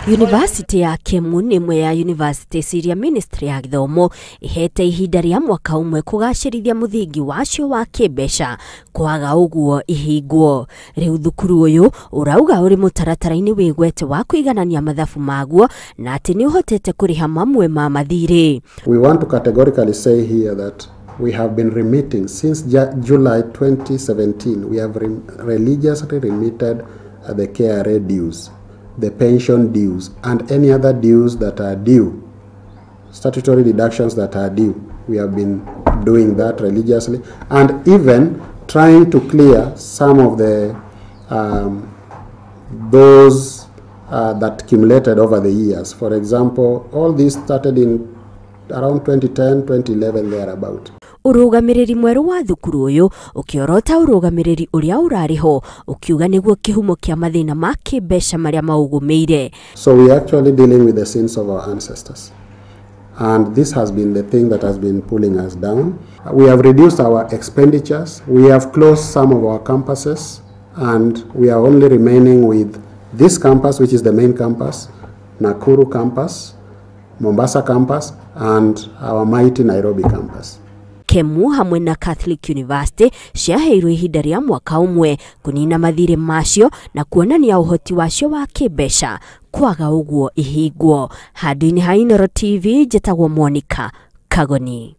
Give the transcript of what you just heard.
University ya KEMU ni imwe ya university ciria ministry ya githomo ihete ihinda ria mwaka umwe kugacirithia muthingi wacio wa kibesha kwaga uguo ihingwo. Riu thukuru uyu urauga uri mutaratara-ini wigwete wa kuiganania mathabu maguo na ati ni uhotete kuriha mamwe ma mathiri. We want to categorically say here that we have been remitting since July 2017. We have religiously remitted the KRA dues, the pension dues, and any other dues that are due, statutory deductions that are due. We have been doing that religiously, and even trying to clear some of the those that accumulated over the years. For example, all this started in around 2010, 2011 thereabout. Urugamiriri mweru wa thukuru uyu ukiorota urugamiriri uria urariho ukiuga niguo kihumo kia mathina ma kibesha maria maugumeire. So we are actually dealing with the sins of our ancestors, and this has been the thing that has been pulling us down. We have reduced our expenditures, we have closed some of our campuses, and we are only remaining with this campus, which is the main campus, Nakuru campus, Mombasa campus, and our mighty Nairobi campus. KEMU hamwe na Catholic University ciaheirwo ihinda ria mwaka umwe kunina mathire macio na kuonania uhoti wacio wa kibesha kwaga uguo ihingwo. Handũ-inĩ ha Inooro TV, njĩtagwo Monica Kagoni.